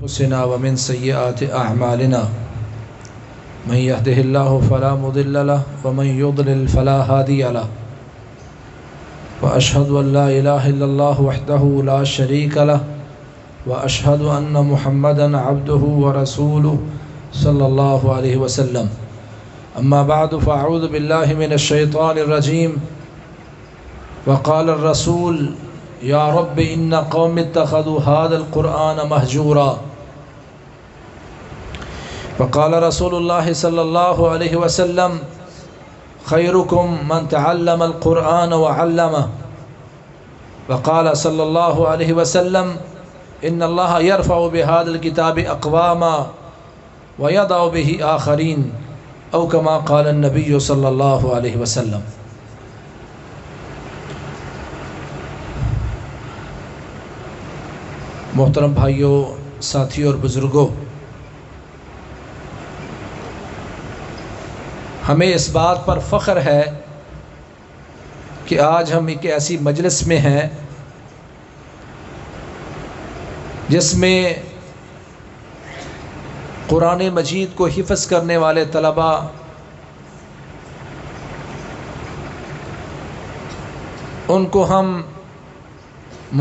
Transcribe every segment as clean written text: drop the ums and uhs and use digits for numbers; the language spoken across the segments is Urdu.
أنفسنا ومن سيئات أعمالنا من يهده الله فلا مضل له ومن يضلل فلا هادي له وأشهد أن لا إله إلا الله وحده لا شريك له وأشهد أن محمدا عبده ورسوله صلى الله عليه وسلم. أما بعد فأعوذ بالله من الشيطان الرجيم. وقال الرسول يا رب إن قوم اتخذوا هذا القرآن مهجورا. وقال رسول الله صلى الله عليه وسلم خيركم من تعلم القرآن وعلمه. وقال صلى الله عليه وسلم إن الله يرفع بهذا الكتاب أقواما ويضع به آخرين أو كما قال النبي صلى الله عليه وسلم. محترم بھائیوں، ساتھیوں اور بزرگوں، ہمیں اس بات پر فخر ہے کہ آج ہم ایک ایسی مجلس میں ہیں جس میں قرآن مجید کو حفظ کرنے والے طلباء ان کو ہم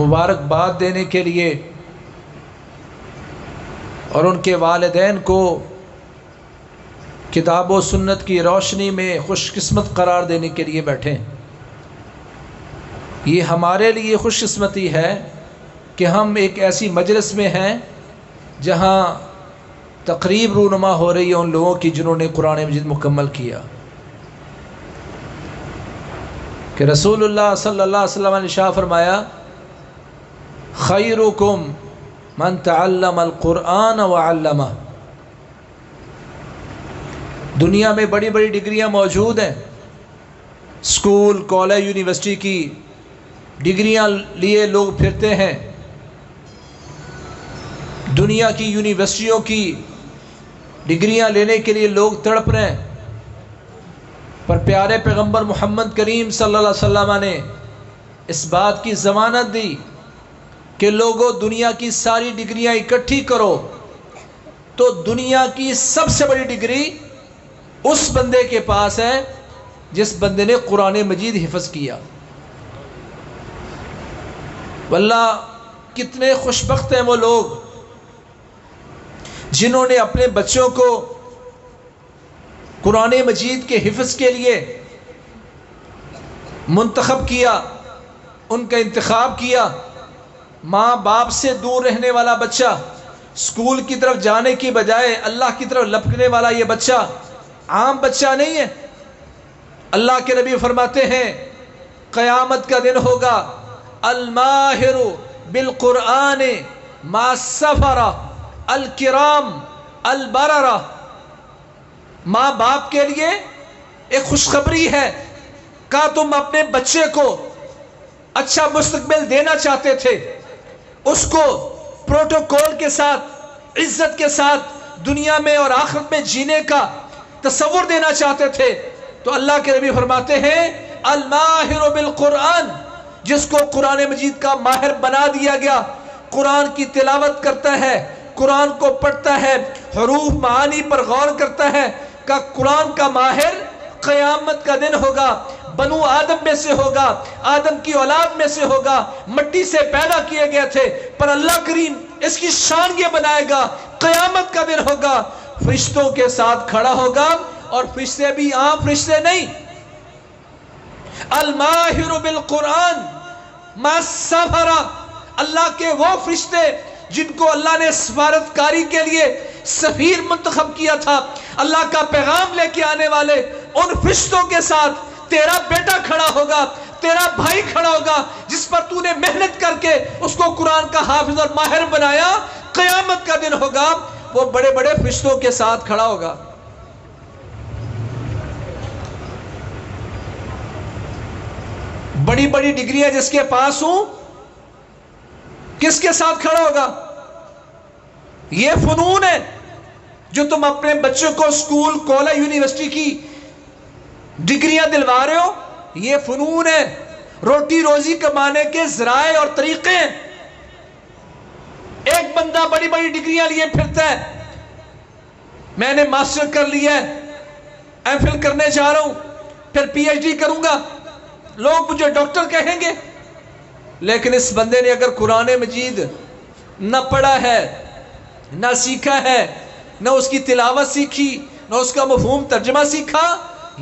مبارکباد دینے کے لیے اور ان کے والدین کو کتاب و سنت کی روشنی میں خوش قسمت قرار دینے کے لیے بیٹھے ہیں۔ یہ ہمارے لیے خوش قسمتی ہے کہ ہم ایک ایسی مجلس میں ہیں جہاں تقریب رونما ہو رہی ہے ان لوگوں کی جنہوں نے قرآن مجید مکمل کیا، کہ رسول اللہ صلی اللہ علیہ وسلم نے ارشاد فرمایا خیرکم من تعلم القرآن وعلمہ۔ دنیا میں بڑی بڑی ڈگریاں موجود ہیں، اسکول، کالج، یونیورسٹی کی ڈگریاں لیے لوگ پھرتے ہیں، دنیا کی یونیورسٹیوں کی ڈگریاں لینے کے لیے لوگ تڑپ رہے ہیں، پر پیارے پیغمبر محمد کریم صلی اللہ علیہ وسلم نے اس بات کی ضمانت دی کہ لوگوں دنیا کی ساری ڈگریاں اکٹھی کرو تو دنیا کی سب سے بڑی ڈگری اس بندے کے پاس ہے جس بندے نے قرآن مجید حفظ کیا۔ واللہ کتنے خوش بخت ہیں وہ لوگ جنہوں نے اپنے بچوں کو قرآن مجید کے حفظ کے لیے منتخب کیا، ان کا انتخاب کیا۔ ماں باپ سے دور رہنے والا بچہ، اسکول کی طرف جانے کی بجائے اللہ کی طرف لپکنے والا یہ بچہ عام بچہ نہیں ہے۔ اللہ کے نبی فرماتے ہیں قیامت کا دن ہوگا الماہر بالقرآن ما السفرہ الکرام البررہ۔ ماں باپ کے لیے ایک خوشخبری ہے، کہا تم اپنے بچے کو اچھا مستقبل دینا چاہتے تھے، اس کو پروٹوکول کے ساتھ، عزت کے ساتھ دنیا میں اور آخرت میں جینے کا تصور دینا چاہتے تھے، تو اللہ کے نبی فرماتے ہیں الماہر بالقرآن، جس کو قرآن مجید کا ماہر بنا دیا گیا، قرآن کی تلاوت کرتا ہے، قرآن کو پڑھتا ہے، حروف معانی پر غور کرتا ہے، کہ قرآن کا ماہر قیامت کا دن ہوگا، بنو آدم میں سے ہوگا، آدم کی اولاد میں سے ہوگا، مٹی سے پیدا کیے گئے تھے، پر اللہ کریم اس کی شان یہ بنائے گا قیامت کا دن ہوگا، فرشتوں کے ساتھ کھڑا ہوگا، اور فرشتے بھی عام فرشتے نہیں، الماہر بالقرآن ما السفرہ، اللہ کے وہ فرشتے جن کو اللہ نے سفارتکاری کے لیے سفیر منتخب کیا تھا، اللہ کا پیغام لے کے آنے والے ان فرشتوں کے ساتھ تیرا بیٹا کھڑا ہوگا، تیرا بھائی کھڑا ہوگا، جس پر تو نے محنت کر کے اس کو قرآن کا حافظ اور ماہر بنایا، قیامت کا دن ہوگا وہ بڑے بڑے فرشتوں کے ساتھ کھڑا ہوگا۔ بڑی بڑی ڈگریاں جس کے پاس ہوں، کس کے ساتھ کھڑا ہوگا؟ یہ فنون ہے جو تم اپنے بچوں کو اسکول، کالج، یونیورسٹی کی ڈگریاں دلوا رہے ہو، یہ فنون ہے، روٹی روزی کمانے کے ذرائع اور طریقے ہیں۔ ایک بندہ بڑی بڑی ڈگریاں لیے پھرتا ہے، میں نے ماسٹر کر لیا ہے، ایم فل کرنے جا رہا ہوں، پھر پی ایچ ڈی کروں گا، لوگ مجھے ڈاکٹر کہیں گے. لیکن اس بندے نے اگر قرآن مجید نہ پڑھا ہے، نہ سیکھا ہے، نہ اس کی تلاوت سیکھی، نہ اس کا مفہوم ترجمہ سیکھا،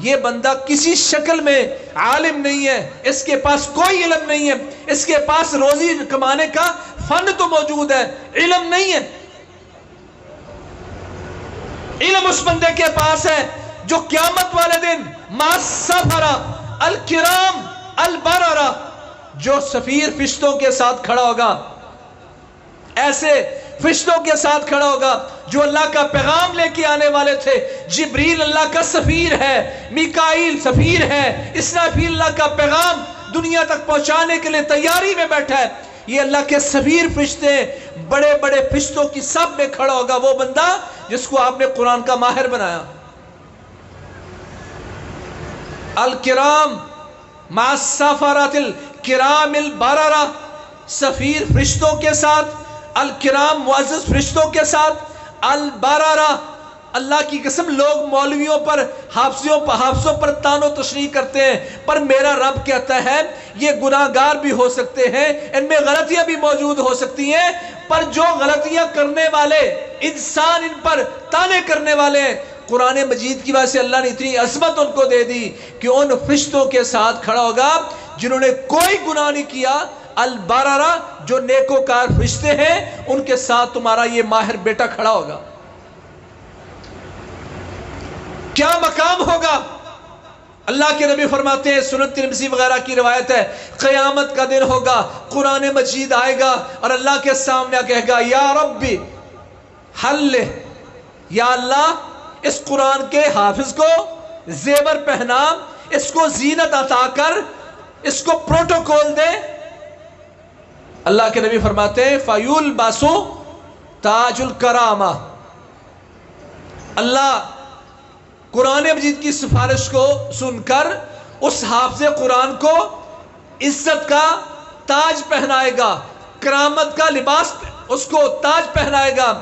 یہ بندہ کسی شکل میں عالم نہیں ہے، اس کے پاس کوئی علم نہیں ہے. اس کے پاس روزی کمانے کا فن تو موجود ہے، علم نہیں ہے. علم اس بندے کے پاس ہے جو قیامت والے دن مع السفرہ الکرام البررہ، جو سفیر فرشتوں کے ساتھ کھڑا ہوگا، ایسے فرشتوں کے ساتھ کھڑا ہوگا جو اللہ کا پیغام لے کے آنے والے تھے. جبریل اللہ کا سفیر ہے، میکائیل سفیر ہے، اسرافیل اللہ کا پیغام دنیا تک پہنچانے کے لیے تیاری میں بیٹھا ہے. یہ اللہ کے سفیر فرشتے بڑے بڑے فرشتوں کی سب میں کھڑا ہوگا وہ بندہ جس کو آپ نے قرآن کا ماہر بنایا. الکرام مع السفرۃ الکرام البررہ، سفیر فرشتوں کے ساتھ، الکرام معزز فرشتوں کے ساتھ، البررہ. اللہ کی قسم لوگ مولویوں پر حافظوں پر تان و تشریح کرتے ہیں، پر میرا رب کہتا ہے یہ گناہگار بھی ہو سکتے ہیں، ان میں غلطیاں بھی موجود ہو سکتی ہیں، پر جو غلطیاں کرنے والے انسان ان پر تانے کرنے والے ہیں، قرآن مجید کی وجہ سے اللہ نے اتنی عظمت ان کو دے دی کہ ان فرشتوں کے ساتھ کھڑا ہوگا جنہوں نے کوئی گناہ نہیں کیا. البررہ جو نیکوکار فرشتے ہیں ان کے ساتھ تمہارا یہ ماہر بیٹا کھڑا ہوگا. کیا مقام ہوگا؟ اللہ کے نبی فرماتے ہیں، سنن ترمذی وغیرہ کی روایت ہے، قیامت کا دن ہوگا، قرآن مجید آئے گا اور اللہ کے سامنے کہے گا یا ربی حل، یا اللہ اس قرآن کے حافظ کو زیور پہنا، اس کو زینت عطا کر، اس کو پروٹوکول دے. اللہ کے نبی فرماتے ہیں فَيُلْبَسُ تاج الکرامہ. اللہ قرآن مجید کی سفارش کو سن کر اس حافظ قرآن کو عزت کا تاج پہنائے گا، کرامت کا لباس اس کو تاج پہنائے گا.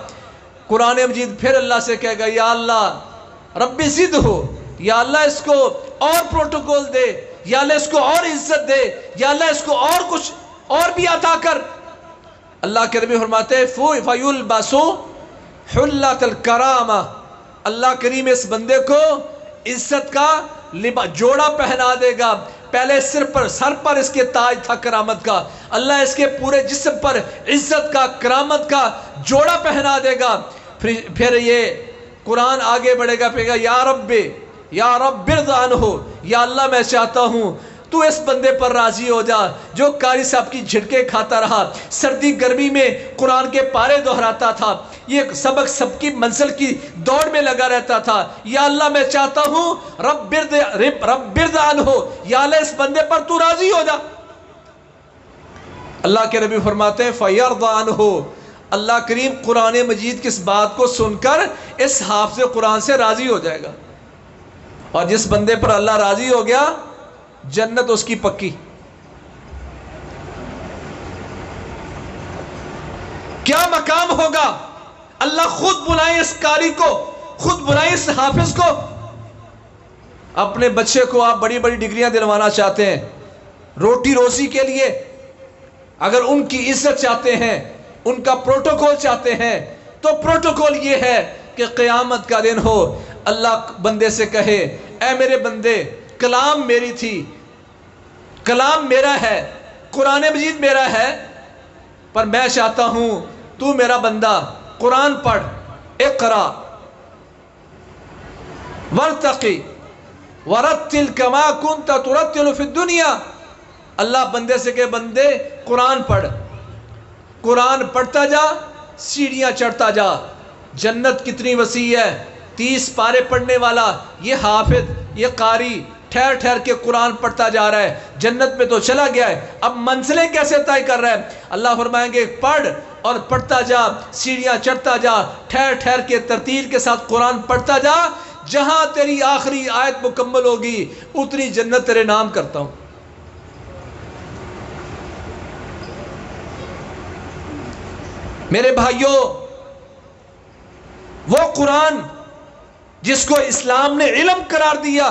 قرآن مجید پھر اللہ سے کہے گا یا اللہ ربی زد ہو، یا اللہ اس کو اور پروٹوکول دے، یا اللہ اس کو اور عزت دے، یا اللہ اس کو اور کچھ اور بھی عطا کر. اللہ کے نبی فرماتے ہیں فَيُلْبَسُ حُلَّةَ الْكَرَامَةِ. اللہ کریم اس بندے کو عزت کا جوڑا پہنا دے گا. پہلے سر پر اس کے تاج تھا کرامت کا، اللہ اس کے پورے جسم پر عزت کا کرامت کا جوڑا پہنا دے گا. پھر یہ قرآن آگے بڑھے گا، پھر یا رب ارض عنہ، یا اللہ میں چاہتا ہوں تو اس بندے پر راضی ہو جا جو قاری صاحب کی جھٹکے کھاتا رہا، سردی گرمی میں قرآن کے پارے دہراتا تھا، یہ سبق سب کی منزل کی دوڑ میں لگا رہتا تھا. یا اللہ میں چاہتا ہوں رب ارض عنہ، یا اللہ اس بندے پر تو راضی ہو جا. اللہ کے نبی فرماتے ہیں فَيَرْضَ عَنْهُ. اللہ کریم قرآن مجید کی اس بات کو سن کر اس حافظ قرآن سے راضی ہو جائے گا، اور جس بندے پر اللہ راضی ہو گیا جنت اس کی پکی. کیا مقام ہوگا؟ اللہ خود بلائے اس قاری کو، خود بلائے اس حافظ کو. اپنے بچے کو آپ بڑی بڑی ڈگریاں دلوانا چاہتے ہیں روٹی روزی کے لیے، اگر ان کی عزت چاہتے ہیں، ان کا پروٹوکول چاہتے ہیں، تو پروٹوکول یہ ہے کہ قیامت کا دن ہو، اللہ بندے سے کہے اے میرے بندے کلام میری تھی، کلام میرا ہے، قرآن مجید میرا ہے، پر میں چاہتا ہوں تو میرا بندہ قرآن پڑھ، اقرا ورتقی ورتل کما کنت ترتل فی الدنیا. اللہ بندے سے کہ بندے قرآن پڑھ، قرآن پڑھتا جا، سیڑھیاں چڑھتا جا. جنت کتنی وسیع ہے، 30 پارے پڑھنے والا یہ حافظ، یہ قاری ٹھہر ٹھہر کے قرآن پڑھتا جا رہا ہے، جنت میں تو چلا گیا ہے، اب منزلیں کیسے طے کر رہا ہے؟ اللہ فرمائیں گے پڑھ اور پڑھتا جا، سیڑھیاں چڑھتا جا، ٹھہر ٹھہر کے ترتیل کے ساتھ قرآن پڑھتا جا، جہاں تیری آخری آیت مکمل ہوگی اتنی جنت تیرے نام کرتا ہوں. میرے بھائیوں، وہ قرآن جس کو اسلام نے علم قرار دیا،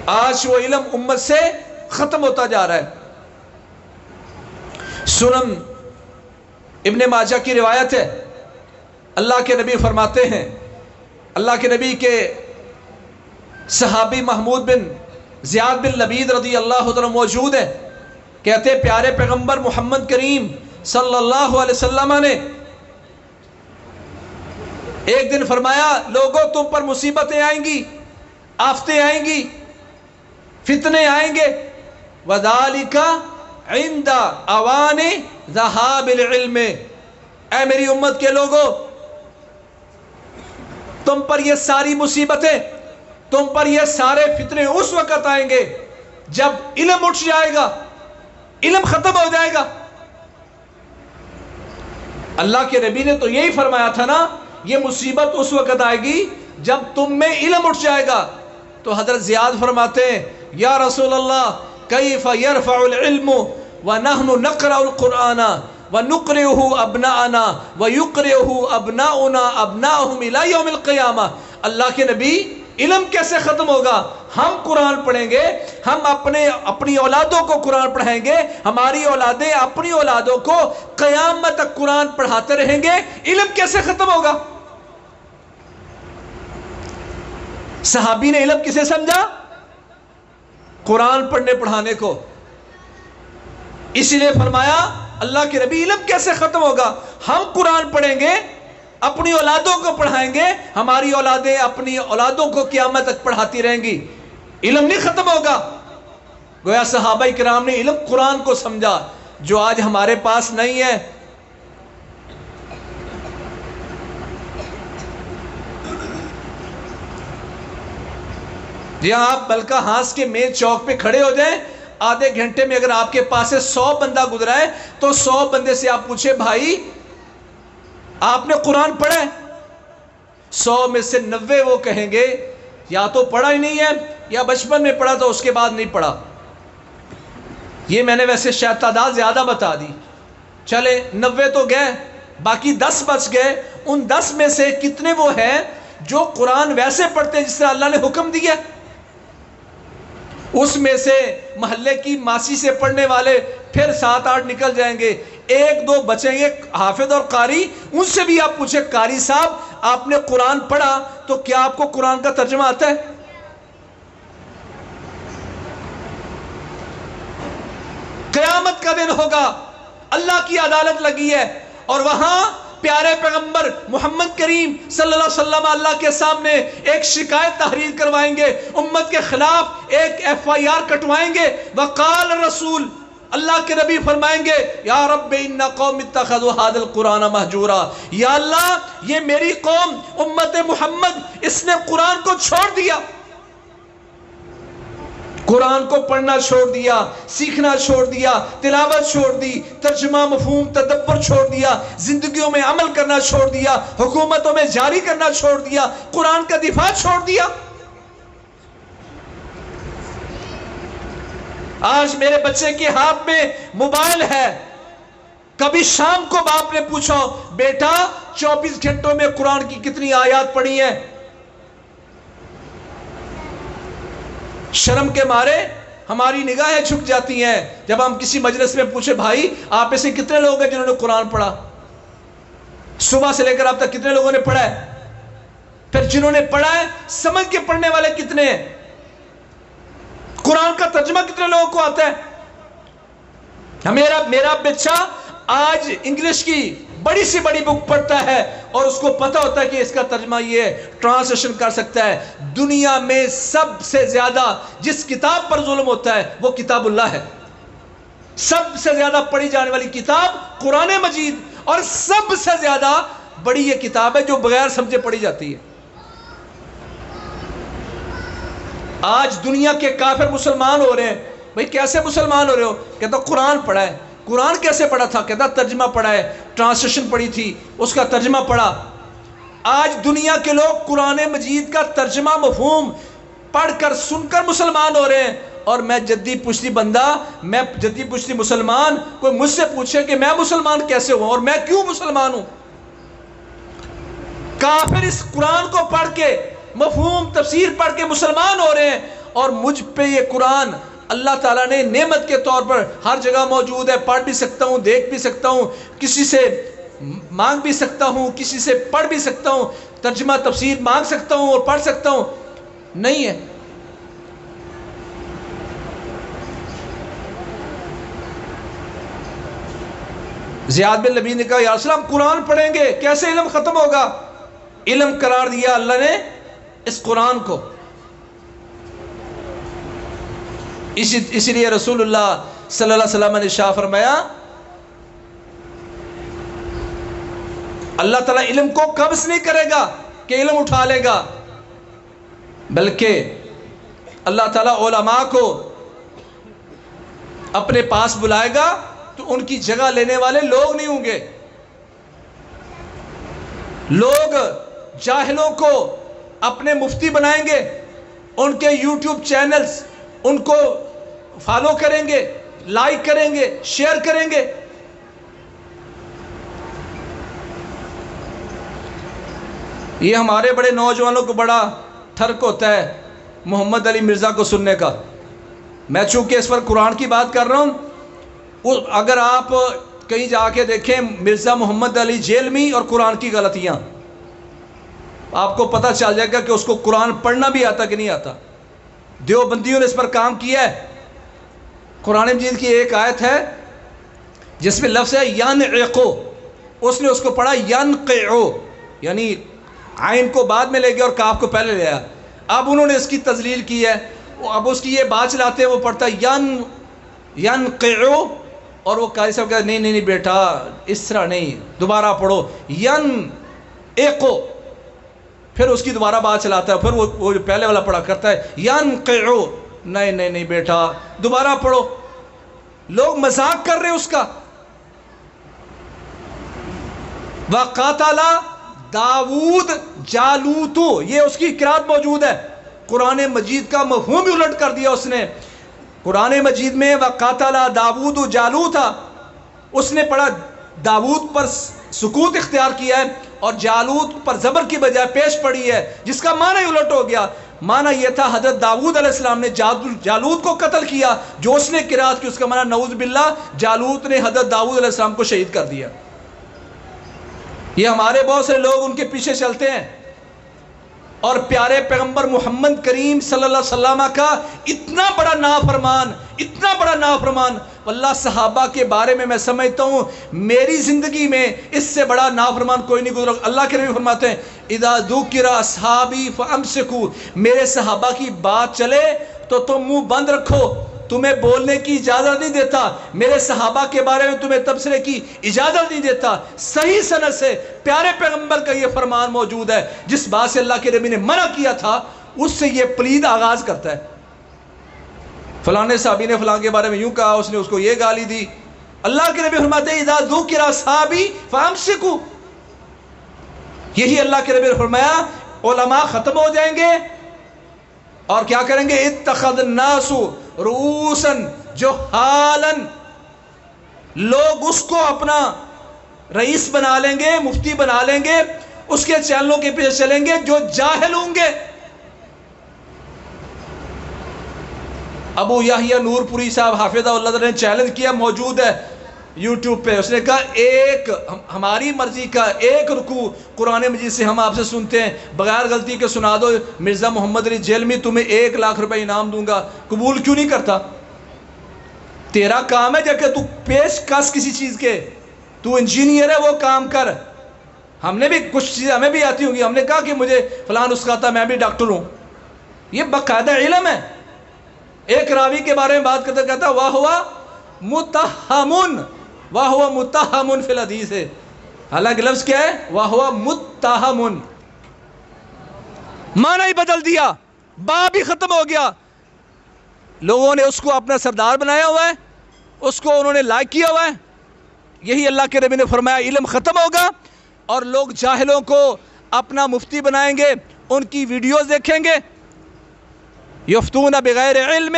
آج وہ علم امت سے ختم ہوتا جا رہا ہے۔ سنن ابن ماجہ کی روایت ہے، اللہ کے نبی فرماتے ہیں، اللہ کے نبی کے صحابی محمود بن زیاد بن لبید رضی اللہ عنہ موجود ہے، کہتے پیارے پیغمبر محمد کریم صلی اللہ علیہ وسلم نے ایک دن فرمایا، لوگوں تم پر مصیبتیں آئیں گی، آفتیں آئیں گی، فتنے آئیں گے، وَذَلِكَ عِنْدَ أَوَانِ ذَهَابِ الْعِلْمِ، اے میری امت کے لوگوں، تم پر یہ ساری مصیبتیں، تم پر یہ سارے فتنے اس وقت آئیں گے جب علم اٹھ جائے گا، علم ختم ہو جائے گا۔ اللہ کے نبی نے تو یہی فرمایا تھا نا، یہ مصیبت اس وقت آئے گی جب تم میں علم اٹھ جائے گا۔ تو حضرت زیاد فرماتے ہیں، یا رسول اللہ کیف یرفع العلم ونحن نقرأ القرآن ونقرئه ابناءنا ويقرئه ابناؤنا ابناؤهم الى یوم القیامہ۔ اللہ کے نبی، علم کیسے ختم ہوگا؟ ہم قرآن پڑھیں گے، ہم اپنی اولادوں کو قرآن پڑھائیں گے، ہماری اولادیں اپنی اولادوں کو قیامت تک قرآن پڑھاتے رہیں گے، علم کیسے ختم ہوگا؟ صحابی نے علم کسے سمجھا؟ قرآن پڑھنے پڑھانے کو۔ اسی لیے فرمایا اللہ کے نبی، علم کیسے ختم ہوگا؟ ہم قرآن پڑھیں گے، اپنی اولادوں کو پڑھائیں گے، ہماری اولادیں اپنی اولادوں کو قیامت تک پڑھاتی رہیں گی، علم نہیں ختم ہوگا۔ گویا صحابہ کرام نے علم قرآن کو سمجھا، جو آج ہمارے پاس نہیں ہے۔ جہاں آپ بلکہ ہانس کے مین چوک پہ کھڑے ہو جائیں، آدھے گھنٹے میں اگر آپ کے پاس سے 100 بندہ گزرا ہے تو 100 بندے سے آپ پوچھیں، بھائی آپ نے قرآن پڑھا ہے؟ 100 میں سے 90 وہ کہیں گے یا تو پڑھا ہی نہیں ہے یا بچپن میں پڑھا تو اس کے بعد نہیں پڑھا۔ یہ میں نے ویسے شاید تعداد زیادہ بتا دی، چلے 90 تو گئے، باقی 10 بچ گئے۔ ان 10 میں سے کتنے وہ ہیں جو قرآن ویسے پڑھتے ہیں جس طرح اللہ نے حکم دیا؟ اس میں سے محلے کی ماسی سے پڑھنے والے پھر 7-8 نکل جائیں گے، 1-2 بچیں گے حافظ اور قاری۔ ان سے بھی آپ پوچھیں، قاری صاحب آپ نے قرآن پڑھا تو کیا آپ کو قرآن کا ترجمہ آتا ہے؟ قیامت کا دن ہوگا، اللہ کی عدالت لگی ہے، اور وہاں پیارے پیغمبر محمد کریم صلی اللہ علیہ وسلم اللہ کے سامنے ایک شکایت تحریر کروائیں گے، امت کے خلاف ایک FIR کٹوائیں گے۔ وقال رسول، اللہ کے نبی فرمائیں گے، یا رب ان قوم اتخذوا هذا القرآن مہجورا، یا اللہ یہ میری قوم امت محمد اس نے قرآن کو چھوڑ دیا، قرآن کو پڑھنا چھوڑ دیا، سیکھنا چھوڑ دیا، تلاوت چھوڑ دی، ترجمہ مفہوم تدبر چھوڑ دیا، زندگیوں میں عمل کرنا چھوڑ دیا، حکومتوں میں جاری کرنا چھوڑ دیا، قرآن کا دفاع چھوڑ دیا۔ آج میرے بچے کے ہاتھ میں موبائل ہے، کبھی شام کو باپ نے پوچھا، بیٹا 24 گھنٹوں میں قرآن کی کتنی آیات پڑھی ہیں؟ شرم کے مارے ہماری نگاہیں جھک جاتی ہیں جب ہم کسی مجلس میں پوچھے، بھائی آپ میں سے کتنے لوگ ہیں جنہوں نے قرآن پڑھا؟ صبح سے لے کر اب تک کتنے لوگوں نے پڑھا ہے؟ پھر جنہوں نے پڑھا ہے سمجھ کے پڑھنے والے کتنے ہیں؟ قرآن کا ترجمہ کتنے لوگوں کو آتا ہے؟ میرا بچہ آج انگلش کی بڑی سی بڑی بک پڑھتا ہے اور اس کو پتہ ہوتا ہے کہ اس کا ترجمہ یہ ہے، ٹرانسلیشن کر سکتا ہے۔ دنیا میں سب سے زیادہ جس کتاب پر ظلم ہوتا ہے وہ کتاب اللہ ہے، سب سے زیادہ پڑھی جانے والی کتاب قرآن مجید، اور سب سے زیادہ بڑی یہ کتاب ہے جو بغیر سمجھے پڑھی جاتی ہے۔ آج دنیا کے کافر مسلمان ہو رہے ہیں، بھئی کیسے مسلمان ہو رہے ہو؟ کہتا قرآن پڑھا ہے۔ قرآن کیسے پڑھا تھا؟ کہتا ترجمہ پڑھا ہے، ٹرانسلیشن پڑھی تھی، اس کا ترجمہ پڑھا۔ آج دنیا کے لوگ قرآن مجید کا ترجمہ مفہوم پڑھ کر سن کر مسلمان ہو رہے ہیں، اور میں جدی پشتی بندہ، میں جدی پشتی مسلمان، کوئی مجھ سے پوچھے کہ میں مسلمان کیسے ہوں اور میں کیوں مسلمان ہوں؟ کافر اس قرآن کو پڑھ کے، مفہوم تفسیر پڑھ کے مسلمان ہو رہے ہیں، اور مجھ پہ یہ قرآن اللہ تعالیٰ نے نعمت کے طور پر ہر جگہ موجود ہے، پڑھ بھی سکتا ہوں، دیکھ بھی سکتا ہوں، کسی سے مانگ بھی سکتا ہوں، کسی سے پڑھ بھی سکتا ہوں، ترجمہ تفسیر مانگ سکتا ہوں اور پڑھ سکتا ہوں، نہیں ہے۔ زیاد بن لبید نے کہا یا رسول اللہ ہم قرآن پڑھیں گے، کیسے علم ختم ہوگا؟ علم قرار دیا اللہ نے اس قرآن کو۔ اسی لیے رسول اللہ صلی اللہ علیہ وسلم نے ارشاد فرمایا اللہ تعالیٰ علم کو قبض نہیں کرے گا کہ علم اٹھا لے گا، بلکہ اللہ تعالیٰ علماء کو اپنے پاس بلائے گا تو ان کی جگہ لینے والے لوگ نہیں ہوں گے۔ لوگ جاہلوں کو اپنے مفتی بنائیں گے، ان کے یوٹیوب چینلز ان کو فالو کریں گے، لائک کریں گے، شیئر کریں گے۔ یہ ہمارے بڑے نوجوانوں کو بڑا ٹھرک ہوتا ہے محمد علی مرزا کو سننے کا۔ میں چونکہ اس پر قرآن کی بات کر رہا ہوں، اگر آپ کہیں جا کے دیکھیں مرزا محمد علی جیلمی اور قرآن کی غلطیاں، آپ کو پتہ چل جائے گا کہ اس کو قرآن پڑھنا بھی آتا کہ نہیں آتا۔ دیوبندیوں نے اس پر کام کیا ہے۔ قرآن مجید کی ایک آیت ہے جس میں لفظ ہے ینعقو، اس نے اس کو پڑھا ینقعو، یعنی عین کو بعد میں لے گیا اور کاف کو پہلے لے آیا۔ اب انہوں نے اس کی تذلیل کی ہے، اب اس کی یہ بات چلاتے ہیں، وہ پڑھتا ہے ینقعو، اور وہ قاری صاحب کہتا ہے نہیں بیٹا اس طرح نہیں، دوبارہ پڑھو ینعقو، پھر اس کی دوبارہ بات چلاتا ہے، پھر وہ جو پہلے والا پڑھا کرتا ہے ینقعو، نہیں بیٹا دوبارہ پڑھو۔ لوگ مذاق کر رہے ہیں اس کا۔ وَقَاتَلَ داود جالوتو، یہ اس کی قرات موجود ہے۔ قرآن مجید کا مفہوم بھی الٹ کر دیا اس نے۔ قرآن مجید میں وَقَاتَلَ داود جالوتا، اس نے پڑھا داود پر سکوت اختیار کیا ہے اور جالوت پر زبر کی بجائے پیش پڑی ہے، جس کا معنی الٹ ہو گیا۔ معنی یہ تھا حضرت داود علیہ السلام نے جالوت کو قتل کیا، جو اس نے قرات کی اس کا معنی نعوذ باللہ جالوت نے حضرت داود علیہ السلام کو شہید کر دیا۔ یہ ہمارے بہت سے لوگ ان کے پیچھے چلتے ہیں، اور پیارے پیغمبر محمد کریم صلی اللہ علیہ وسلم کا اتنا بڑا نافرمان، واللہ صحابہ کے بارے میں سمجھتا ہوں میری زندگی میں اس سے بڑا نافرمان کوئی نہیں گزرا۔ اللہ کے نبی فرماتے ہیں اذا ذکر اصحابی فامسکوا، میرے صحابہ کی بات چلے تو تم منہ بند رکھو، تمہیں بولنے کی اجازت نہیں دیتا، میرے صحابہ کے بارے میں تمہیں تبصرے کی اجازت نہیں دیتا۔ صحیح سند سے پیارے پیغمبر کا یہ فرمان موجود ہے، جس بات سے اللہ کے نبی نے منع کیا تھا اس سے یہ پلید آغاز کرتا ہے۔ فلانے صحابی نے فلاں کے بارے میں یوں کہا، اس نے اس کو یہ گالی دی۔ اللہ کے نبی فرماتے ہیں اذا ذکر اصحابی فامسکوا، یہی اللہ کے نبی نے فرمایا علماء ختم ہو جائیں گے اور کیا کریں گے؟ اتخذ الناس رؤوسا جہالا، لوگ اس کو اپنا رئیس بنا لیں گے، مفتی بنا لیں گے، اس کے چینلوں کے پیچھے چلیں گے جو جاہل ہوں گے۔ ابو یحییٰ نور پوری صاحب حافظہ اللہ نے چیلنج کیا، موجود ہے یوٹیوب پہ، اس نے کہا ایک ہماری مرضی کا ایک رکوع قرآن مجید سے ہم آپ سے سنتے ہیں، بغیر غلطی کے سنا دو، مرزا محمد علی جیلمی تمہیں 1 لاکھ روپے انعام دوں گا۔ قبول کیوں نہیں کرتا؟ تیرا کام ہے جب کہ تو پیش کس کسی چیز کے، تو انجینئر ہے وہ کام کر۔ ہم نے بھی کچھ چیزیں ہمیں بھی آتی ہوں گی، ہم نے کہا کہ مجھے فلاں نسخہ تھا، میں بھی ڈاکٹر ہوں، یہ باقاعدہ علم ہے۔ ایک راوی کے بارے میں بات کرتا کہتا وَهُوَ مُتَّهَمٌ وَهُوَ مُتَّهَمٌ فی الحدیث ہے، حالانکہ لفظ کیا ہے؟ وَهُوَ مُتَّهَمٌ، معنی ہی بدل دیا، باب ہی ختم ہو گیا۔ لوگوں نے اس کو اپنا سردار بنایا ہوا ہے، اس کو انہوں نے لائک کیا ہوا ہے۔ یہی اللہ کے نبی نے فرمایا علم ختم ہوگا اور لوگ جاہلوں کو اپنا مفتی بنائیں گے، ان کی ویڈیوز دیکھیں گے۔ یفتون بغیر علم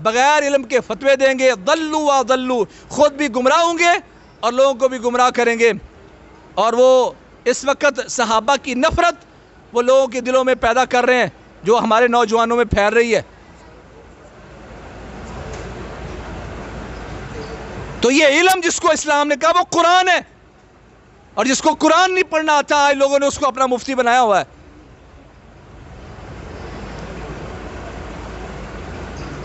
بغیر علم کے فتوے دیں گے، ضلوا واضلوا، خود بھی گمراہ ہوں گے اور لوگوں کو بھی گمراہ کریں گے۔ اور وہ اس وقت صحابہ کی نفرت وہ لوگوں کے دلوں میں پیدا کر رہے ہیں جو ہمارے نوجوانوں میں پھیل رہی ہے۔ تو یہ علم جس کو اسلام نے کہا وہ قرآن ہے، اور جس کو قرآن نہیں پڑھنا آتا آج لوگوں نے اس کو اپنا مفتی بنایا ہوا ہے۔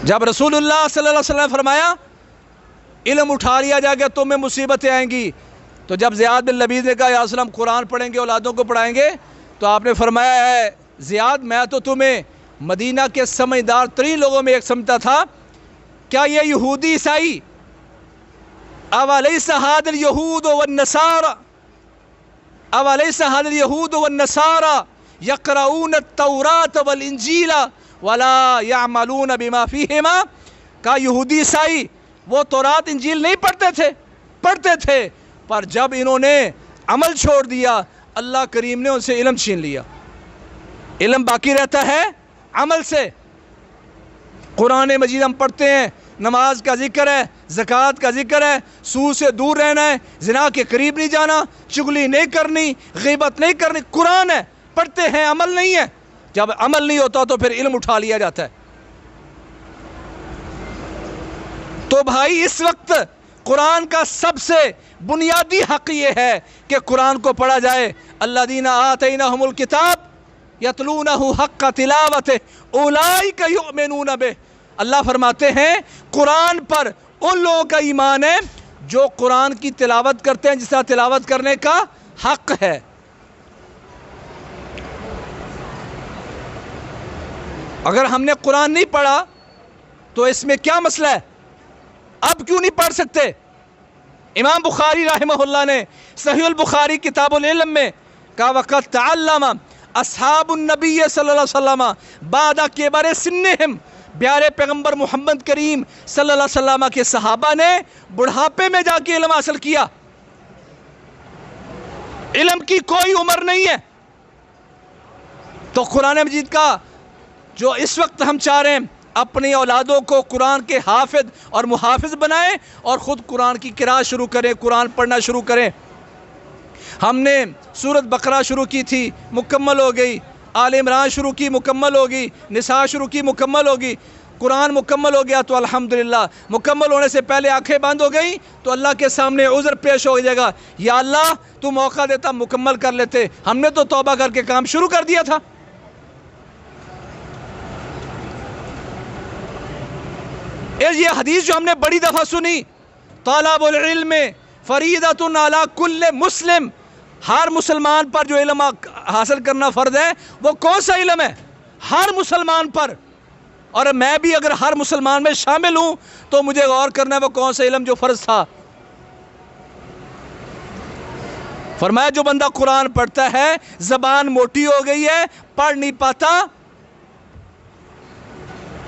جب رسول اللہ صلی اللہ علیہ وسلم نے فرمایا علم اٹھا لیا جائے گا تمہیں مصیبتیں آئیں گی، تو جب زیاد بن لبید نے کہا یا رسول اللہ ہم قرآن پڑھیں گے، اولادوں کو پڑھائیں گے، تو آپ نے فرمایا ہے زیاد میں تو تمہیں مدینہ کے سمجھدار ترین لوگوں میں ایک سمجھتا تھا، کیا یہ یہودی عیسائی اولیس هذا اليهود والنصارى اولیس هذا اليهود والنصارى يقرؤون التوراة والانجیل ولا يعملون بما فيهما، کہا یہودی عیسائی وہ تورات انجیل نہیں پڑھتے تھے پر جب انہوں نے عمل چھوڑ دیا اللہ کریم نے ان سے علم چھین لیا۔ علم باقی رہتا ہے عمل سے۔ قرآن مجید ہم پڑھتے ہیں، نماز کا ذکر ہے، زکوٰۃ کا ذکر ہے، سود سے دور رہنا ہے، زنا کے قریب نہیں جانا، چغلی نہیں کرنی، غیبت نہیں کرنی، قرآن ہے، پڑھتے ہیں عمل نہیں ہے۔ جب عمل نہیں ہوتا تو پھر علم اٹھا لیا جاتا ہے۔ تو بھائی اس وقت قرآن کا سب سے بنیادی حق یہ ہے کہ قرآن کو پڑھا جائے۔ الذین آتیناہم الکتاب یتلونہ حق تلاوتہ اولئک یؤمنون بہ، اللہ فرماتے ہیں قرآن پر ان لوگوں کا ایمان ہے جو قرآن کی تلاوت کرتے ہیں جس طرح تلاوت کرنے کا حق ہے۔ اگر ہم نے قرآن نہیں پڑھا تو اس میں کیا مسئلہ ہے؟ اب کیوں نہیں پڑھ سکتے؟ امام بخاری رحمہ اللہ نے صحیح البخاری کتاب العلم میں کہا وقت تعلم اصحاب النبی صلی اللہ علیہ وسلم بعد کبر سنہم، پیارے پیغمبر محمد کریم صلی اللہ علیہ وسلم کے صحابہ نے بڑھاپے میں جا کے علم حاصل کیا۔ علم کی کوئی عمر نہیں ہے۔ تو قرآن مجید کا جو اس وقت ہم چاہ رہے ہیں اپنی اولادوں کو قرآن کے حافظ اور محافظ بنائیں اور خود قرآن کی قراءت شروع کریں، قرآن پڑھنا شروع کریں۔ ہم نے سورۃ بقرہ شروع کی تھی، مکمل ہو گئی، آل عمران شروع کی، مکمل ہوگی، نساء شروع کی، مکمل ہوگی، قرآن مکمل ہو گیا تو الحمدللہ۔ مکمل ہونے سے پہلے آنکھیں بند ہو گئی تو اللہ کے سامنے عذر پیش ہو جائے گا، یا اللہ تو موقع دیتا مکمل کر لیتے، ہم نے تو توبہ کر کے کام شروع کر دیا تھا۔ یہ حدیث جو ہم نے بڑی دفعہ سنی، طالب العلم فریضۃ علی کل مسلم، ہر مسلمان پر جو علم حاصل کرنا فرض ہے وہ کون سا علم ہے؟ ہر مسلمان پر۔ اور میں بھی اگر ہر مسلمان میں شامل ہوں تو مجھے غور کرنا ہے وہ کون سا علم جو فرض تھا۔ فرمایا جو بندہ قرآن پڑھتا ہے زبان موٹی ہو گئی ہے، پڑھ نہیں پاتا،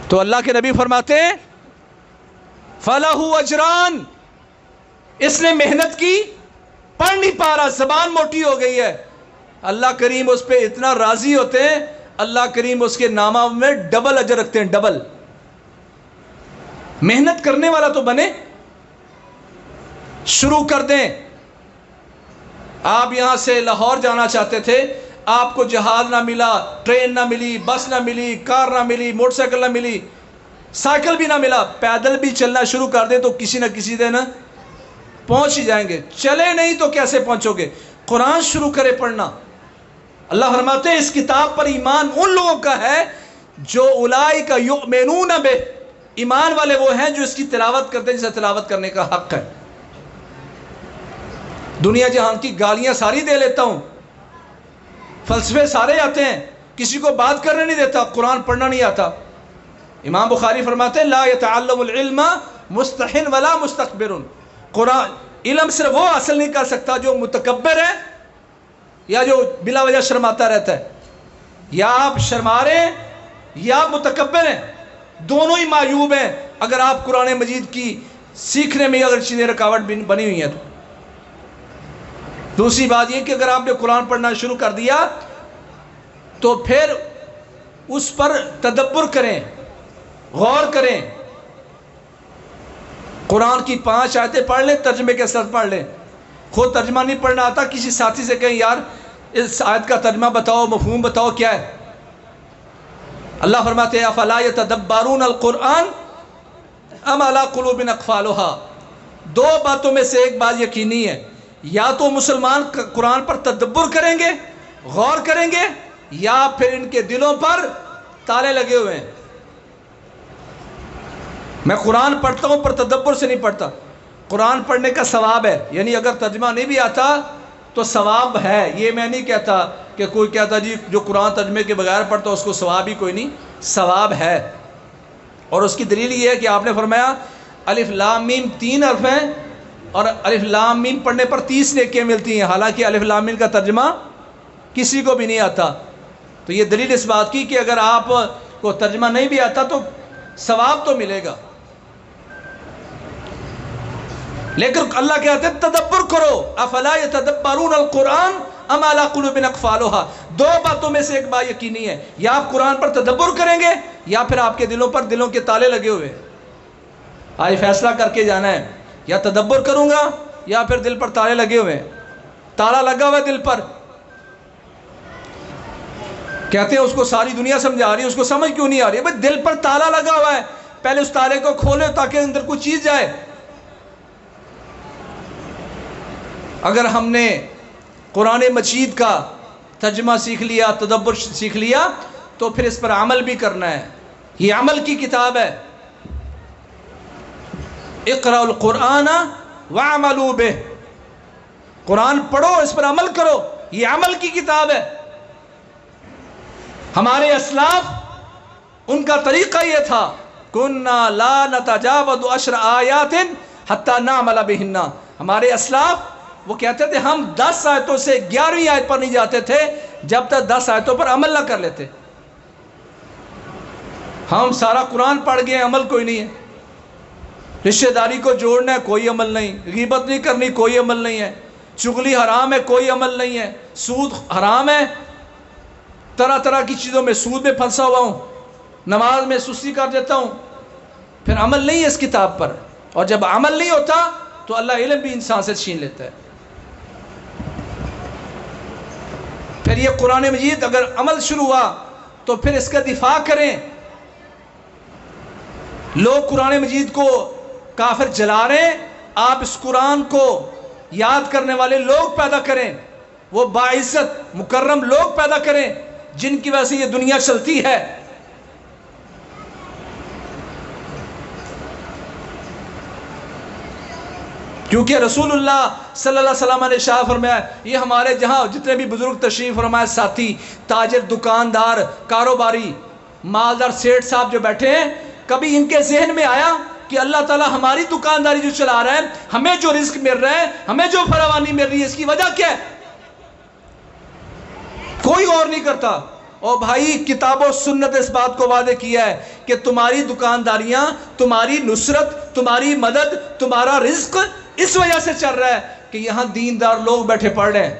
تو اللہ کے نبی فرماتے ہیں فَلَهُ اجران، اس نے محنت کی، پڑھ نہیں پا رہا، زبان موٹی ہو گئی ہے، اللہ کریم اس پہ اتنا راضی ہوتے ہیں، اللہ کریم اس کے نامہ میں ڈبل اجر رکھتے ہیں، ڈبل۔ محنت کرنے والا تو بنے، شروع کر دیں۔ آپ یہاں سے لاہور جانا چاہتے تھے، آپ کو جہاز نہ ملا، ٹرین نہ ملی، بس نہ ملی، کار نہ ملی، موٹر سائیکل نہ ملی، سائیکل بھی نہ ملا، پیدل بھی چلنا شروع کر دیں تو کسی نہ کسی دن پہنچ ہی جائیں گے۔ چلے نہیں تو کیسے پہنچو گے؟ قرآن شروع کرے پڑھنا۔ اللہ فرماتے ہیں اس کتاب پر ایمان ان لوگوں کا ہے جو اولئک یؤمنون بہ، ایمان والے وہ ہیں جو اس کی تلاوت کرتے ہیں جسے تلاوت کرنے کا حق ہے۔ دنیا جہان کی گالیاں ساری دے لیتا ہوں، فلسفے سارے آتے ہیں، کسی کو بات کرنے نہیں دیتا، قرآن پڑھنا نہیں آتا۔ امام بخاری فرماتے ہیں لا يتعلم العلم مستحن ولا مستكبر، قرآن علم صرف وہ حاصل نہیں کر سکتا جو متکبر ہے یا جو بلا وجہ شرماتا رہتا ہے۔ یا آپ شرما رہے ہیں یا آپ متکبر ہیں، دونوں ہی معیوب ہیں اگر آپ قرآن مجید کی سیکھنے میں اگر چیزیں رکاوٹ بنی ہوئی ہیں تو۔ دوسری بات یہ کہ اگر آپ نے قرآن پڑھنا شروع کر دیا تو پھر اس پر تدبر کریں، غور کریں، قرآن کی 5 آیتیں پڑھ لیں، ترجمے کے ساتھ پڑھ لیں. خود ترجمہ نہیں پڑھنا آتا، کسی ساتھی سے کہیں یار اس آیت کا ترجمہ بتاؤ، مفہوم بتاؤ کیا ہے. اللہ فرماتے ہیں افلا یتدبرون القرآن ام علی قلوب اقفالها. 2 باتوں میں سے ایک بات یقینی ہے، یا تو مسلمان قرآن پر تدبر کریں گے، غور کریں گے، یا پھر ان کے دلوں پر تالے لگے ہوئے ہیں. میں قرآن پڑھتا ہوں پر تدبر سے نہیں پڑھتا. قرآن پڑھنے کا ثواب ہے، یعنی اگر ترجمہ نہیں بھی آتا تو ثواب ہے. یہ میں نہیں کہتا کہ کوئی کہتا جی جو قرآن ترجمے کے بغیر پڑھتا اس کو ثواب ہی کوئی نہیں، ثواب ہے. اور اس کی دلیل یہ ہے کہ آپ نے فرمایا الف لام میم 3 حرف ہیں، اور الف لام میم پڑھنے پر 30 نیکیاں ملتی ہیں، حالانکہ الف لام میم کا ترجمہ کسی کو بھی نہیں آتا. تو یہ دلیل اس بات کی کہ اگر آپ کو ترجمہ نہیں بھی آتا تو ثواب تو ملے گا. لیکن اللہ کہتے ہیں تدبر کرو، افلا یتدبرون القرآن ام علی قلوب اقفالها. 2 باتوں میں سے ایک بات یقینی ہے، یا آپ قرآن پر تدبر کریں گے یا پھر آپ کے دلوں کے تالے لگے ہوئے. آج فیصلہ کر کے جانا ہے، یا تدبر کروں گا یا پھر دل پر تالے لگے ہوئے ہیں. تالا لگا ہوا ہے دل پر، کہتے ہیں اس کو ساری دنیا سمجھا رہی ہے، اس کو سمجھ کیوں نہیں آ رہی ہے؟ بھئی دل پر تالا لگا ہوا ہے، پہلے اس تالے کو کھولے تاکہ اندر کوئی چیز جائے. اگر ہم نے قرآن مجید کا ترجمہ سیکھ لیا، تدبر سیکھ لیا، تو پھر اس پر عمل بھی کرنا ہے. یہ عمل کی کتاب ہے. اقرأوا القرآن وعملوا به. قرآن پڑھو، اس پر عمل کرو، یہ عمل کی کتاب ہے. ہمارے اسلاف ان کا طریقہ یہ تھا، كُنَّا لَا نَتَجَاوَزُ 10 آیات حَتَّى نَعْمَلَ بِهِنَّ. ہمارے اسلاف وہ کہتے تھے ہم 10 آیتوں سے 11ویں آیت پر نہیں جاتے تھے جب تک 10 آیتوں پر عمل نہ کر لیتے. ہم سارا قرآن پڑھ گئے، عمل کوئی نہیں ہے. رشتہ داری کو جوڑنا ہے، کوئی عمل نہیں. غیبت نہیں کرنی، کوئی عمل نہیں ہے. چغلی حرام ہے، کوئی عمل نہیں ہے. سود حرام ہے، طرح طرح کی چیزوں میں سود میں پھنسا ہوا ہوں، نماز میں سستی کر دیتا ہوں. پھر عمل نہیں ہے اس کتاب پر، اور جب عمل نہیں ہوتا تو اللہ علم بھی انسان سے چھین لیتا ہے. پھر یہ قرآن مجید اگر عمل شروع ہوا تو پھر اس کا دفاع کریں. لوگ قرآن مجید کو کافر جلا رہے ہیں، آپ اس قرآن کو یاد کرنے والے لوگ پیدا کریں، وہ باعزت مکرم لوگ پیدا کریں جن کی وجہ سے یہ دنیا چلتی ہے. کیونکہ رسول اللہ صلی اللہ علیہ وسلم نے ارشاد فرمایا، یہ ہمارے جہاں جتنے بھی بزرگ تشریف فرمائے، ساتھی، تاجر، دکاندار، کاروباری، مالدار، سیٹھ صاحب جو بیٹھے ہیں، کبھی ان کے ذہن میں آیا کہ اللہ تعالیٰ ہماری دکانداری جو چلا رہا ہے، ہمیں جو رزق مل رہا ہے، ہمیں جو فراوانی مل رہی ہے، اس کی وجہ کیا ہے؟ کوئی غور نہیں کرتا. اور بھائی کتاب و سنت اس بات کو واضح کیا ہے کہ تمہاری دکانداریاں، تمہاری نصرت، تمہاری مدد، تمہارا رزق اس وجہ سے چل رہا ہے کہ یہاں دیندار لوگ بیٹھے پڑھ رہے ہیں.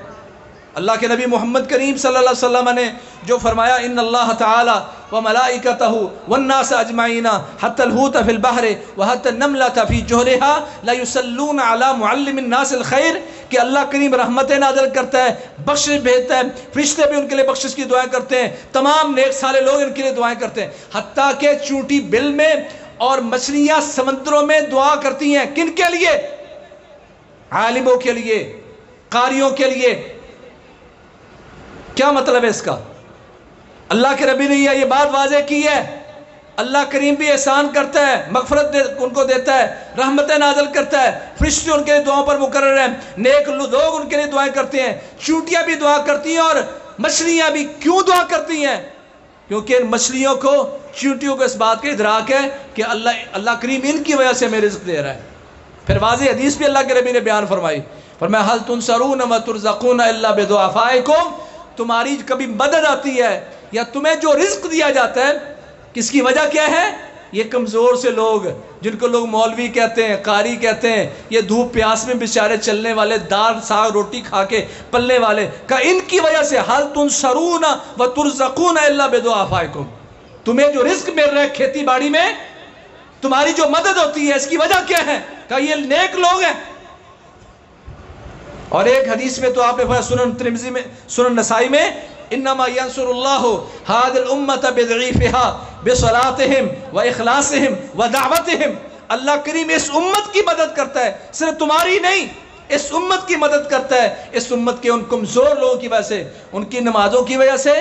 اللہ کے نبی محمد کریم صلی اللہ علیہ وسلم نے جو فرمایا، ان اللہ تعالی وملائکتہ والناس اجمعین حتی الحوت فی البحر وحتی النملۃ فی جحرها لا یصلون علی معلم الناس الخیر، کہ اللہ کریم رحمتیں نازل کرتا ہے، بخشش بھیجتا ہے، فرشتے بھی ان کے لیے بخشش کی دعائیں کرتے ہیں، تمام نیک صالح لوگ ان کے لیے دعائیں کرتے ہیں، حتیٰ کہ چونٹی بل میں اور مچھلیاں سمندروں میں دعا کرتی ہیں. کن کے لیے؟ عالموں کے لیے، قاریوں کے لیے. کیا مطلب ہے اس کا؟ اللہ کے نبی نے یہ بات واضح کی ہے. اللہ کریم بھی احسان کرتا ہے، مغفرت ان کو دیتا ہے، رحمتیں نازل کرتا ہے، فرشتے ان کے لیے دعاؤں پر مقرر ہیں، نیک لوگ ان کے لیے دعائیں کرتے ہیں، چونٹیاں بھی دعا کرتی ہیں اور مچھلیاں بھی. کیوں دعا کرتی ہیں؟ کیونکہ ان مچھلیوں کو، چونٹیوں کو اس بات کا ادراک ہے کہ اللہ کریم ان کی وجہ سے ہمیں رزق دے رہا ہے. پھر واضح حدیث بھی اللہ کے نبی نے بیان فرمائی، فرمایا هل تنصرون وترزقون الا بدعفائکم. تمہاری کبھی مدد آتی ہے یا تمہیں جو رزق دیا جاتا ہے، کس کی وجہ کیا ہے؟ یہ کمزور سے لوگ جن کو لوگ مولوی کہتے ہیں، قاری کہتے ہیں، یہ دھوپ پیاس میں بیچارے چلنے والے، دال ساگ روٹی کھا کے پلنے والے، کہ ان کی وجہ سے هل تنصرون وترزقون الا بدعفائکم. تمہیں جو رزق مل رہا ہے کھیتی باڑی میں، تمہاری جو مدد ہوتی ہے، اس کی وجہ کیا ہے؟ کہا یہ نیک لوگ ہیں. اور ایک حدیث میں تو آپ نے پڑھا سنن ترمذی میں، سنن نسائی میں، انما ینصر اللہ ھذی الامۃ بضعیفها بصلاتہم واخلاصہم ودعوتہم. اللہ کریم اس امت کی مدد کرتا ہے، صرف تمہاری نہیں، اس امت کی مدد کرتا ہے. اس امت کے ان کمزور لوگوں کی وجہ سے، ان کی نمازوں کی وجہ سے.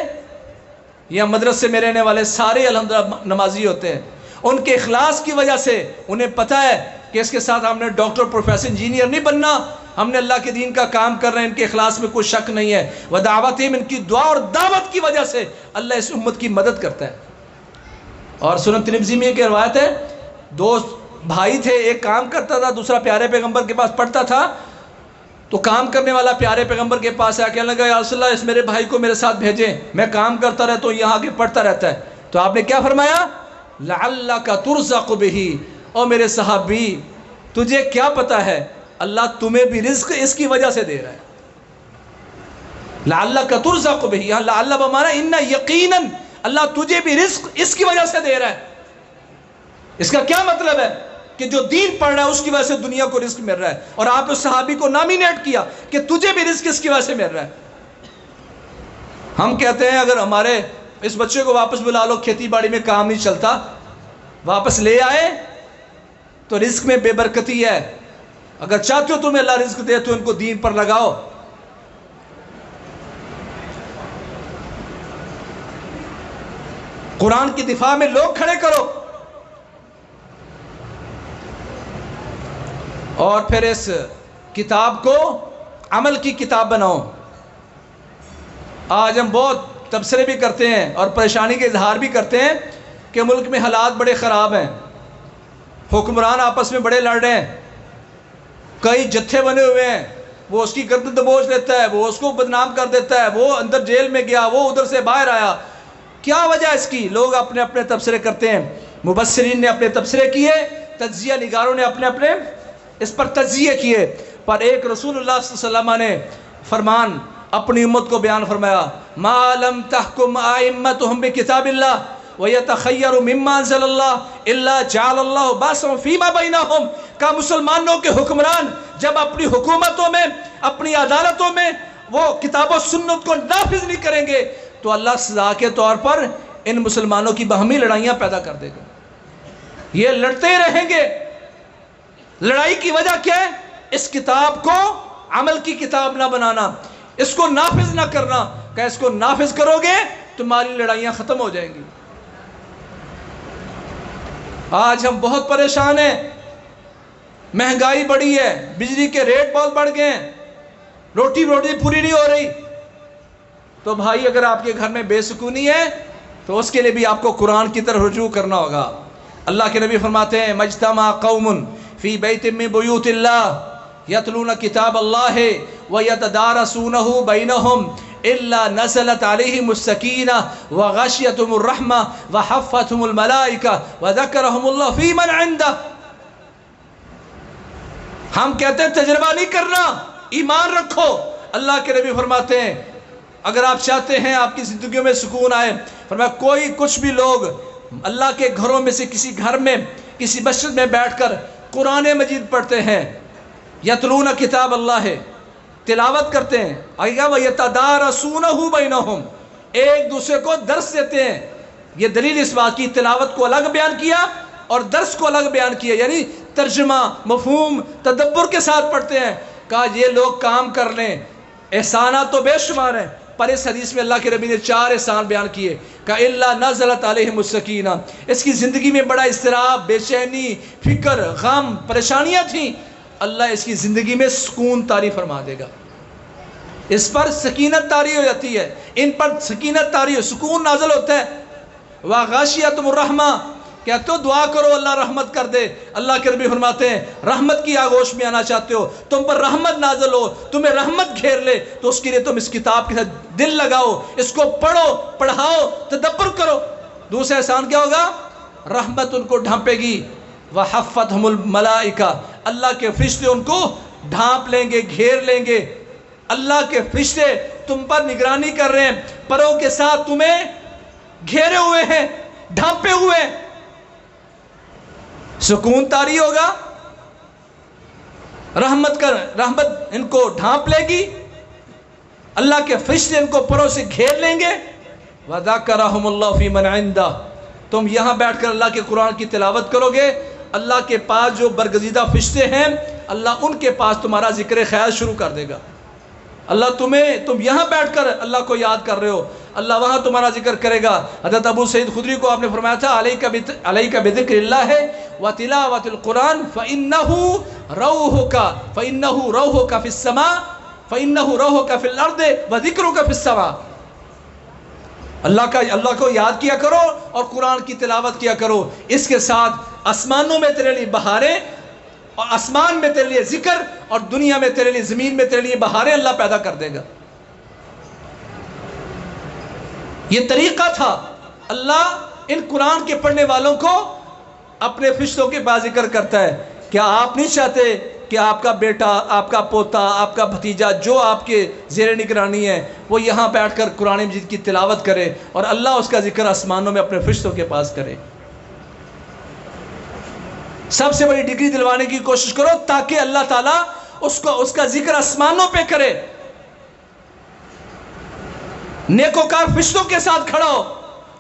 یہ مدرسے میں رہنے والے سارے الحمدللہ نمازی ہوتے ہیں. ان کے اخلاص کی وجہ سے انہیں پتہ ہے کہ اس کے ساتھ ہم نے ڈاکٹر، پروفیسر، انجینئر نہیں بننا، ہم نے اللہ کے دین کا کام کر رہے ہیں. ان کے اخلاص میں کوئی شک نہیں ہے. ودعوتہم، ان کی دعا اور دعوت کی وجہ سے اللہ اس امت کی مدد کرتا ہے. اور سنن ترمذی میں ایک روایت ہے، دو بھائی تھے، ایک کام کرتا تھا، دوسرا پیارے پیغمبر کے پاس پڑھتا تھا. تو کام کرنے والا پیارے پیغمبر کے پاس آ کے کہنے لگا یا رسول اللہ اس میرے بھائی کو میرے ساتھ بھیجیں، میں کام کرتا رہتا ہوں، یہاں آگے پڑھتا رہتا ہے. تو آپ نے کیا فرمایا؟ لعلک ترزق بہ. او میرے صحابی، تجھے کیا پتا ہے اللہ تمہیں بھی رزق اس کی وجہ سے دے رہا ہے. لعلک ترزق بہ، یہاں لعل بمعنی ان، یقیناً اللہ تجھے بھی رزق اس کی وجہ سے دے رہا ہے. اس کا کیا مطلب ہے؟ کہ جو دین پڑھ رہا ہے اس کی وجہ سے دنیا کو رزق مل رہا ہے. اور آپ اس صحابی کو نامینیٹ کیا کہ تجھے بھی رزق اس کی وجہ سے مل رہا ہے. ہم کہتے ہیں اگر ہمارے اس بچے کو واپس بلا لو، کھیتی باڑی میں کام نہیں چلتا، واپس لے آئے تو رزق میں بے برکتی ہے. اگر چاہتے ہو تمہیں اللہ رزق دے تو ان کو دین پر لگاؤ. قرآن کی دفاع میں لوگ کھڑے کرو. اور پھر اس کتاب کو عمل کی کتاب بناؤ. آج ہم بہت تبصرے بھی کرتے ہیں اور پریشانی کے اظہار بھی کرتے ہیں کہ ملک میں حالات بڑے خراب ہیں، حکمران آپس میں بڑے لڑ رہے ہیں، کئی جتھے بنے ہوئے ہیں، وہ اس کی گردن دبوچ لیتا ہے، وہ اس کو بدنام کر دیتا ہے، وہ اندر جیل میں گیا، وہ ادھر سے باہر آیا. کیا وجہ اس کی؟ لوگ اپنے اپنے تبصرے کرتے ہیں. مبصرین نے اپنے تبصرے کیے، تجزیہ نگاروں نے اپنے اپنے اس پر تجزیے کیے. پر ایک رسول اللہ صلی اللہ علیہ وسلم نے فرمان اپنی امت کو بیان فرمایا، ما لم تحکم ائمتہم بکتاب اللہ ویتخیر مما انزل اللہ الا جعل اللہ باسم فیما بینہم. کا مسلمانوں کے حکمران جب اپنی حکومتوں میں، اپنی عدالتوں میں وہ کتاب و سنت کو نافذ نہیں کریں گے تو اللہ سزا کے طور پر ان مسلمانوں کی باہمی لڑائیاں پیدا کر دے گا. یہ لڑتے رہیں گے. لڑائی کی وجہ کیا ہے؟ اس کتاب کو عمل کی کتاب نہ بنانا، اس کو نافذ نہ کرنا. کہ اس کو نافذ کرو گے تمہاری لڑائیاں ختم ہو جائیں گی. آج ہم بہت پریشان ہیں، مہنگائی بڑی ہے، بجلی کے ریٹ بہت بڑھ گئے ہیں، روٹی پوری نہیں ہو رہی. تو بھائی اگر آپ کے گھر میں بے سکونی ہے تو اس کے لیے بھی آپ کو قرآن کی طرف رجوع کرنا ہوگا. اللہ کے نبی فرماتے ہیں مجتمع قوم فی بیت من بیوت اللہ یتلون کتاب اللہ ویتدارسونہ بینہم الا نزلت علیہم السکینہ وغشیتہم الرحمہ وحفتہم الملائکہ وذکرہم اللہ فی من عندہ. ہم کہتے ہیں تجربہ نہیں کرنا، ایمان رکھو. اللہ کے نبی فرماتے ہیں اگر آپ چاہتے ہیں آپ کی زندگیوں میں سکون آئے، فرمایا کوئی کچھ بھی لوگ اللہ کے گھروں میں سے کسی گھر میں، کسی مسجد میں بیٹھ کر قرآن مجید پڑھتے ہیں، یتلون کتاب اللہ ہے، تلاوت کرتے ہیں، آگے وَيَتَدَارَسُونَهُ بَيْنَهُمْ، ایک دوسرے کو درس دیتے ہیں. یہ دلیل اس بات کی، تلاوت کو الگ بیان کیا اور درس کو الگ بیان کیا، یعنی ترجمہ، مفہوم، تدبر کے ساتھ پڑھتے ہیں. کہا یہ لوگ کام کر لیں. احسانات تو بے شمار ہیں، پر اس حدیث میں اللہ کے نبی نے 4 احسان بیان کیے. کہ الا نزلت علیہم السکینہ، اس کی زندگی میں بڑا اضطراب، بے چینی، فکر، غم، پریشانیاں تھیں، اللہ اس کی زندگی میں سکون طاری فرما دے گا. اس پر سکینت طاری ہو جاتی ہے، ان پر سکینت طاری ہو، سکون نازل ہوتا ہے. وغاشیتہم الرحمہ، کہتے ہو دعا کرو اللہ رحمت کر دے. اللہ کے نبی فرماتے ہیں رحمت کی آغوش میں آنا چاہتے ہو، تم پر رحمت نازل ہو، تمہیں رحمت گھیر لے، تو اس کے لیے تم اس کتاب کے ساتھ دل لگاؤ، اس کو پڑھو، پڑھاؤ، تدبر کرو. دوسرا احسان کیا ہوگا؟ رحمت ان کو ڈھانپے گی. وحفتہم الملائکہ، اللہ کے فرشتے ان کو ڈھانپ لیں گے، گھیر لیں گے. اللہ کے فرشتے تم پر نگرانی کر رہے ہیں، پروں کے ساتھ تمہیں گھیرے ہوئے ہیں، ڈھانپے ہوئے ہیں. سکون طاری ہوگا. رحمت ان کو ڈھانپ لے گی، اللہ کے فرشتے ان کو پروں سے گھیر لیں گے۔ وَذَكَرَهُمُ اللَّهُ فِي مَنْ عِنْدَهُ، تم یہاں بیٹھ کر اللہ کے قرآن کی تلاوت کرو گے، اللہ کے پاس جو برگزیدہ فرشتے ہیں اللہ ان کے پاس تمہارا ذکر خیر شروع کر دے گا۔ اللہ تم یہاں بیٹھ کر اللہ کو یاد کر رہے ہو، اللہ وہاں تمہارا ذکر کرے گا۔ حضرت ابو سعید خدری کو آپ نے فرمایا تھا علیک بذکر اللہ وتلاوۃ القرآن فإنہ روحک فی السماء فإنہ روحک فی الارض وذکرک فی السماء۔ اللہ کو یاد کیا کرو اور قرآن کی تلاوت کیا کرو، اس کے ساتھ آسمانوں میں تیرے لیے بہاریں، اور آسمان میں تیرے لیے ذکر، اور دنیا میں تیرے لیے، زمین میں تیرے لیے بہاریں اللہ پیدا کر دے گا۔ یہ طریقہ تھا۔ اللہ ان قرآن کے پڑھنے والوں کو اپنے فرشتوں کے پاس ذکر کرتا ہے۔ کیا آپ نہیں چاہتے کہ آپ کا بیٹا، آپ کا پوتا، آپ کا بھتیجا جو آپ کے زیر نگرانی ہے وہ یہاں بیٹھ کر قرآن مجید کی تلاوت کرے اور اللہ اس کا ذکر آسمانوں میں اپنے فرشتوں کے پاس کرے؟ سب سے بڑی ڈگری دلوانے کی کوشش کرو تاکہ اللہ تعالیٰ اس کا ذکر آسمانوں پہ کرے، نیکوکار فرشتوں کے ساتھ کھڑا ہو،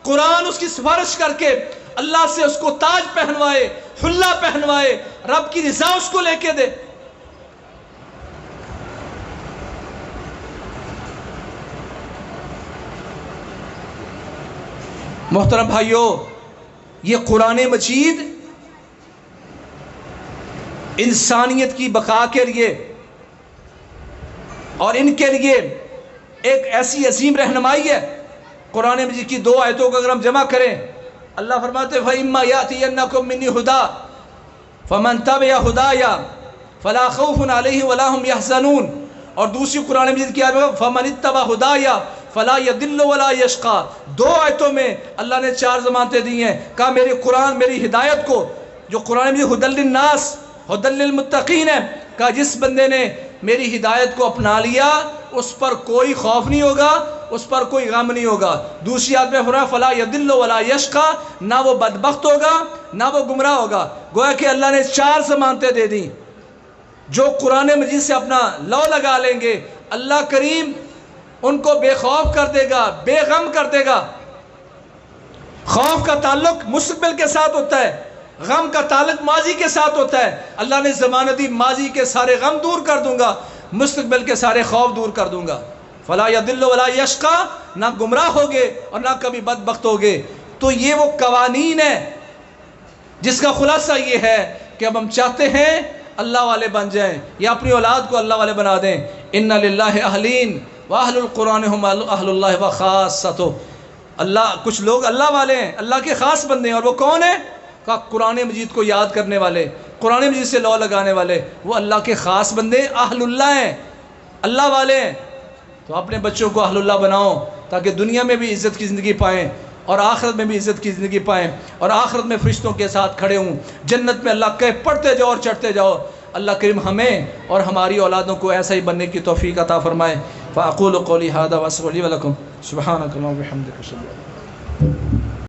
قرآن اس کی سفارش کر کے اللہ سے اس کو تاج پہنوائے، حلہ پہنوائے، رب کی رضا اس کو لے کے دے۔ محترم بھائیو، یہ قرآن مجید انسانیت کی بقا کے لیے اور ان کے لیے ایک ایسی عظیم رہنمائی ہے۔ قرآن مجید کی 2 آیتوں کو اگر ہم جمع کریں، اللہ فرماتے ہیں فَإِمَّا يَأْتِيَنَّكُم مِّنِّي هُدًى فَمَن تَبِعَ هُدَايَ فَلَا خَوْفٌ عَلَيْهِمْ وَلَا هُمْ يَحْزَنُونَ، اور دوسری قرآن مجید کی آیت میں فَمَنِ اتَّبَعَ هُدَايَ فَلَا يَضِلُّ وَلَا يَشْقَى۔ 2 آیتوں میں اللہ نے 4 ضمانتیں دی ہیں، کہا میری قرآن، میری ہدایت کو، جو قرآن مجید ہدی للناس ہدی للمتقین ہے، کہا جس بندے نے میری ہدایت کو اپنا لیا اس پر کوئی خوف نہیں ہوگا، اس پر کوئی غم نہیں ہوگا۔ دوسری آیت میں فرمایا فلا یضل ولا یشقی، نہ وہ بدبخت ہوگا نہ وہ گمراہ ہوگا۔ گویا کہ اللہ نے 4 ضمانتیں دے دیں۔ جو قرآن مجید سے اپنا لو لگا لیں گے اللہ کریم ان کو بے خوف کر دے گا، بے غم کر دے گا۔ خوف کا تعلق مستقبل کے ساتھ ہوتا ہے، غم کا تعلق ماضی کے ساتھ ہوتا ہے۔ اللہ نے ضمانت دی ماضی کے سارے غم دور کر دوں گا، مستقبل کے سارے خوف دور کر دوں گا۔ فلا یضل ولا یشقی، نہ گمراہ ہوگے اور نہ کبھی بدبخت ہوگے۔ تو یہ وہ قوانین ہے جس کا خلاصہ یہ ہے کہ اب ہم چاہتے ہیں اللہ والے بن جائیں یا اپنی اولاد کو اللہ والے بنا دیں۔ ان للہ اہلین واہل القرآن ہم اہل اللہ وخاصتہ۔ اللہ، کچھ لوگ اللہ والے ہیں، اللہ کے خاص بندے ہیں، اور وہ کون ہیں؟ کہ قرآن مجید کو یاد کرنے والے، قرآن مجید سے لو لگانے والے، وہ اللہ کے خاص بندے اہل اللہ ہیں، اللہ والے ہیں۔ تو اپنے بچوں کو اہل اللہ بناؤ تاکہ دنیا میں بھی عزت کی زندگی پائیں اور آخرت میں بھی عزت کی زندگی پائیں، اور آخرت میں فرشتوں کے ساتھ کھڑے ہوں، جنت میں اللہ کہ پڑھتے جاؤ اور چڑھتے جاؤ۔ اللہ کریم ہمیں اور ہماری اولادوں کو ایسا ہی بننے کی توفیق عطا فرمائے۔ فاقول قولی ھذا واستغفر لي ولکم سبحانک اللہم وبحمدک اشہد ان لا الہ الا انت